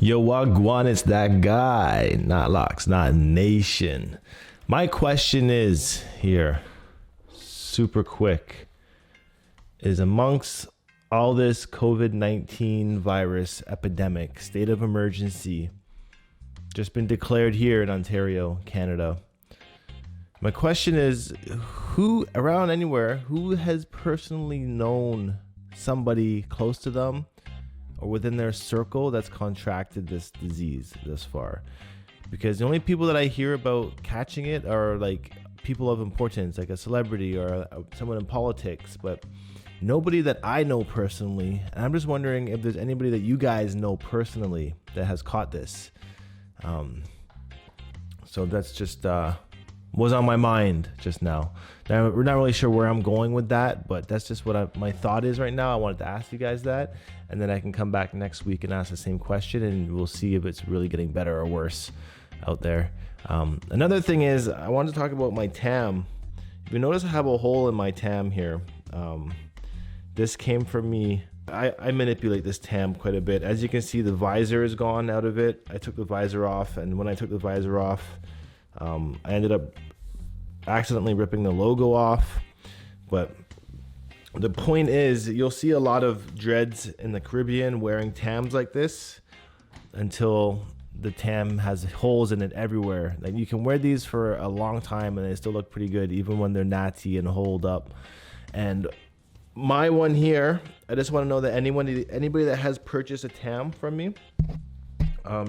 Yo, Wagwan, it's that guy, not Locks, not Nation. My question is here, super quick, is amongst all this COVID-19 virus epidemic, state of emergency, just been declared here in Ontario, Canada. My question is, who around anywhere, who has personally known somebody close to them or within their circle that's contracted this disease thus far? Because the only people that I hear about catching it are like people of importance, like a celebrity or someone in politics, but nobody that I know personally. And I'm just wondering if there's anybody that you guys know personally that has caught this. So that's just was on my mind just now. Now, we're not really sure where I'm going with that, but that's just what my thought is right now. I wanted to ask you guys that, and then I can come back next week and ask the same question, and we'll see if it's really getting better or worse out there. Another thing is, I wanted to talk about my TAM. If you notice, I have a hole in my TAM here. This came from me. I manipulate this TAM quite a bit. As you can see, the visor is gone out of it. I took the visor off, and when I took the visor off, I ended up accidentally ripping the logo off. But the point is, you'll see a lot of dreads in the Caribbean wearing TAMs like this until the TAM has holes in it everywhere. Like, you can wear these for a long time and they still look pretty good, even when they're natty and holed up. And my one here, I just want to know that anybody that has purchased a TAM from me,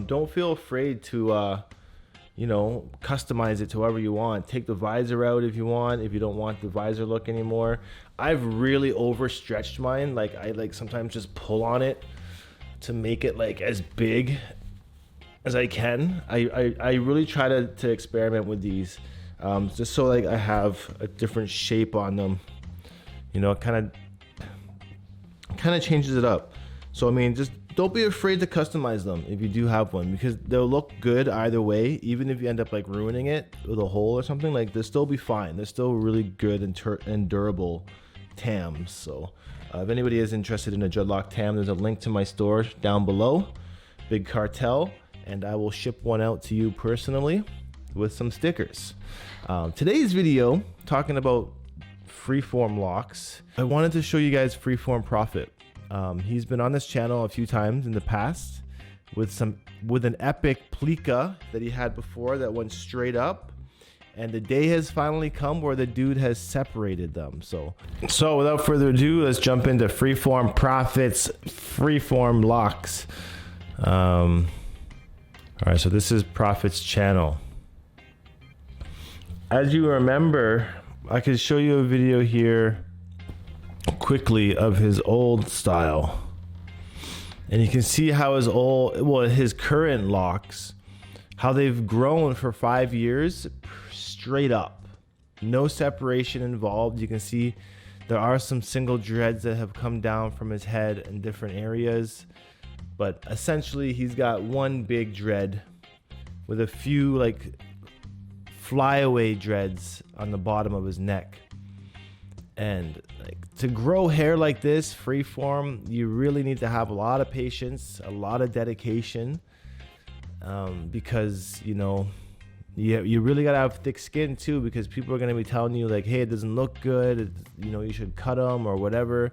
don't feel afraid to customize it to however you want. Take the visor out if you want, if you don't want the visor look anymore. I've really overstretched mine. Like, I sometimes just pull on it to make it like as big as I can. I really try to experiment with these, just so like I have a different shape on them. You know, it kind of changes it up. So I mean, just don't be afraid to customize them if you do have one, because they'll look good either way. Even if you end up like ruining it with a hole or something, like they'll still be fine. They're still really good and durable TAMs. So if anybody is interested in a dreadlock TAM, there's a link to my store down below, Big Cartel, and I will ship one out to you personally with some stickers. Today's video, talking about Freeform locks, I wanted to show you guys Freeform Prafet. He's been on this channel a few times in the past with an epic plica that he had before that went straight up, and the day has finally come where the dude has separated them. So without further ado, let's jump into Freeform Prafet's Freeform locks. All right, so this is Prafet's channel. As you remember, I could show you a video here quickly of his old style, and you can see how his current locks, how they've grown for 5 years straight up, no separation involved. You can see there are some single dreads that have come down from his head in different areas, but essentially he's got one big dread with a few like flyaway dreads on the bottom of his neck. And like, to grow hair like this, freeform, you really need to have a lot of patience, a lot of dedication, because you really gotta have thick skin too, because people are gonna be telling you like, hey, it doesn't look good, you should cut them or whatever.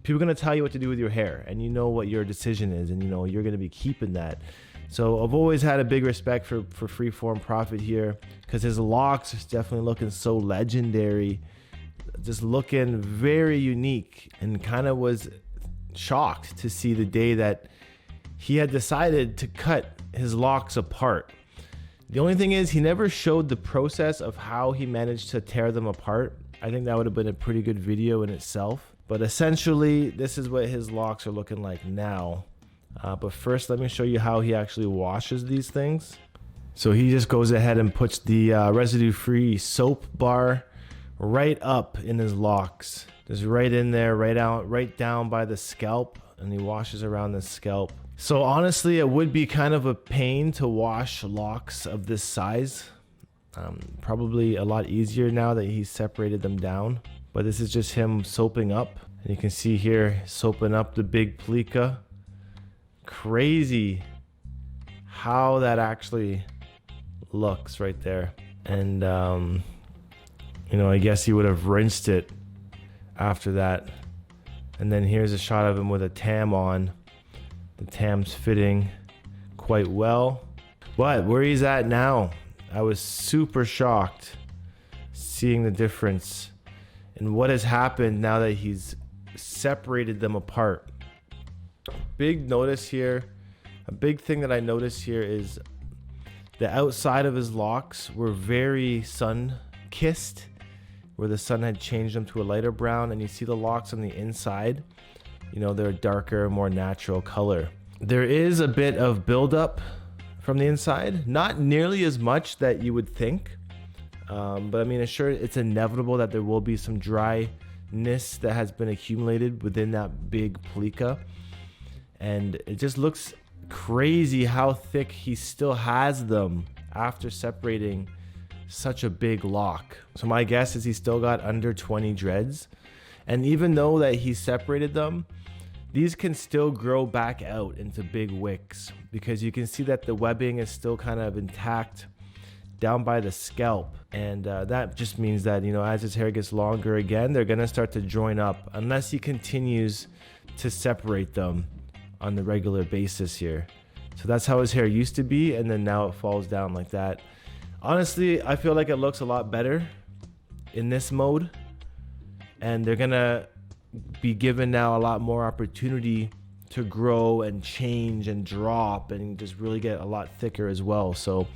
People are gonna tell you what to do with your hair, and you know what your decision is, and you're gonna be keeping that. So I've always had a big respect for Freeform Prafet here, because his locks is definitely looking so legendary, just looking very unique, and kind of was shocked to see the day that he had decided to cut his locks apart. The only thing is, he never showed the process of how he managed to tear them apart. I think that would have been a pretty good video in itself. But essentially, this is what his locks are looking like now. But first, let me show you how he actually washes these things. So he just goes ahead and puts the residue-free soap bar right up in his locks, just right in there, right down by the scalp, and he washes around the scalp. So honestly, it would be kind of a pain to wash locks of this size. Probably a lot easier now that he's separated them down, but this is just him soaping up, and you can see here soaping up the big plica. Crazy how that actually looks right there. And you know, I guess he would have rinsed it after that. And then here's a shot of him with a tam on. The tam's fitting quite well. But where he's at now, I was super shocked seeing the difference in what has happened now that he's separated them apart. Big notice here, a big thing that I noticed here is the outside of his locks were very sun-kissed, where the sun had changed them to a lighter brown, and you see the locks on the inside, you know, they're a darker, more natural color. There is a bit of buildup from the inside, not nearly as much that you would think, but I mean, sure, it's inevitable that there will be some dryness that has been accumulated within that big plica, and it just looks crazy how thick he still has them after separating such a big lock. So my guess is he still got under 20 dreads, and even though that he separated them, these can still grow back out into big wicks, because you can see that the webbing is still kind of intact down by the scalp, and that just means that, you know, as his hair gets longer again, they're gonna start to join up unless he continues to separate them on the regular basis here. So that's how his hair used to be, and then now it falls down like that. Honestly, I feel like it looks a lot better in this mode, and they're gonna be given now a lot more opportunity to grow and change and drop and just really get a lot thicker as well. So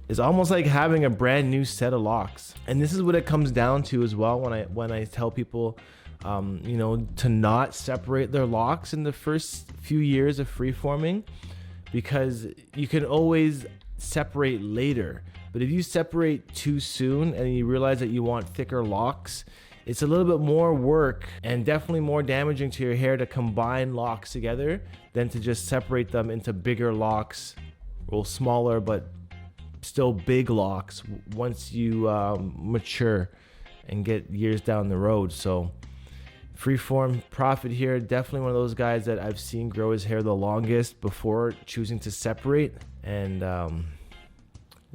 it's almost like having a brand new set of locks. And this is what it comes down to as well when I tell people, you know, to not separate their locks in the first few years of freeforming, because you can always separate later. But if you separate too soon and you realize that you want thicker locks, it's a little bit more work and definitely more damaging to your hair to combine locks together than to just separate them into bigger locks, well, smaller but still big locks once you mature and get years down the road. So Freeform Prafet here, definitely one of those guys that I've seen grow his hair the longest before choosing to separate. And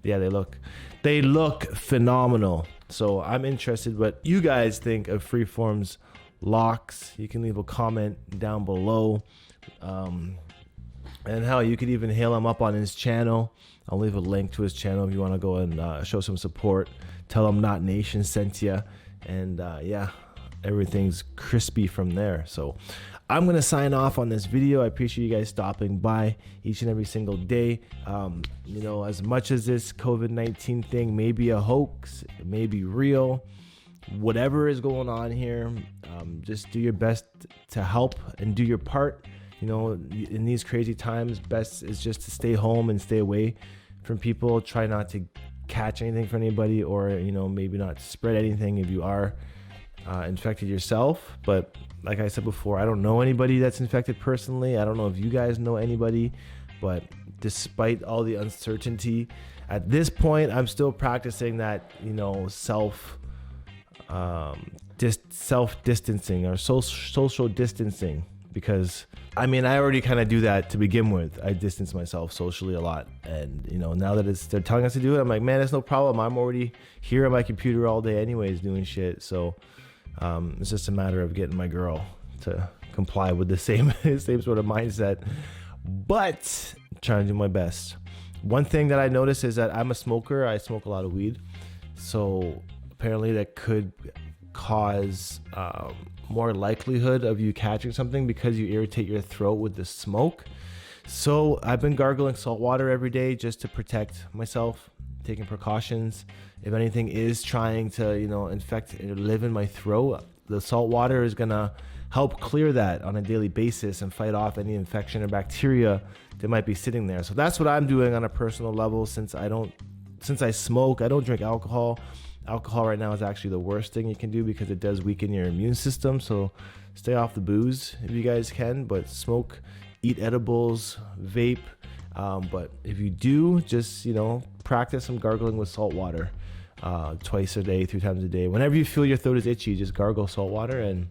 yeah, they look phenomenal. So I'm interested what you guys think of Freeform's locks. You can leave a comment down below. And hell, you could even hail him up on his channel. I'll leave a link to his channel if you want to go and show some support. Tell him Not Nation sent you. And yeah, everything's crispy from there. So I'm gonna sign off on this video. I appreciate you guys stopping by each and every single day. You know, as much as this COVID-19 thing may be a hoax, it may be real, whatever is going on here, just do your best to help and do your part. You know, in these crazy times, best is just to stay home and stay away from people. Try not to catch anything from anybody, or, you know, maybe not spread anything if you are infected yourself. But like I said before, I don't know anybody that's infected personally. I don't know if you guys know anybody, but despite all the uncertainty at this point, I'm still practicing that, you know, self distancing or social distancing, because I mean, I already kind of do that to begin with. I distance myself socially a lot, and you know, now that they're telling us to do it, I'm like, man, it's no problem. I'm already here on my computer all day anyways doing shit. So it's just a matter of getting my girl to comply with the same sort of mindset, but I'm trying to do my best. One thing that I noticed is that I'm a smoker. I smoke a lot of weed, so apparently that could cause more likelihood of you catching something because you irritate your throat with the smoke. So I've been gargling salt water every day just to protect myself, taking precautions. If anything is trying to, you know, infect or live in my throat, the salt water is gonna help clear that on a daily basis and fight off any infection or bacteria that might be sitting there. So that's what I'm doing on a personal level. Since I smoke, I don't drink alcohol. Alcohol right now is actually the worst thing you can do because it does weaken your immune system. So stay off the booze if you guys can, but smoke, eat edibles, vape. But if you do, just, you know, practice some gargling with salt water twice a day, 3 times a day. Whenever you feel your throat is itchy, just gargle salt water, and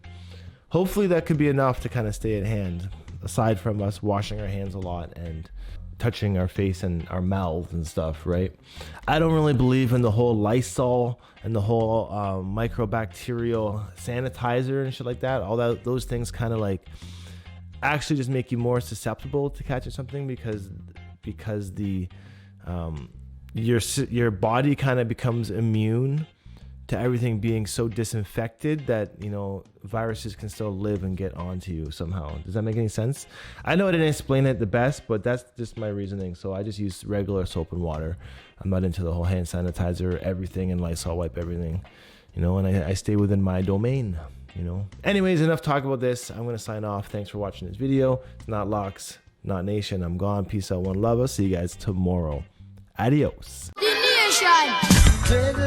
hopefully that could be enough to kind of stay at hand. aside from us washing our hands a lot and touching our face and our mouths and stuff, right? I don't really believe in the whole Lysol and the whole microbacterial sanitizer and shit like that. All that, those things kind of like actually just make you more susceptible to catching something because the your body kind of becomes immune to everything being so disinfected that, you know, viruses can still live and get onto you somehow. Does that make any sense? I know I didn't explain it the best, but that's just my reasoning. So I just use regular soap and water. I'm not into the whole hand sanitizer, everything, and Lysol wipe everything, you know, and I stay within my domain, you know. Anyways, enough talk about this. I'm going to sign off. Thanks for watching this video. It's not Locks, not Nation. I'm gone. Peace out. One love. I'll see you guys tomorrow. Adios. The Nation.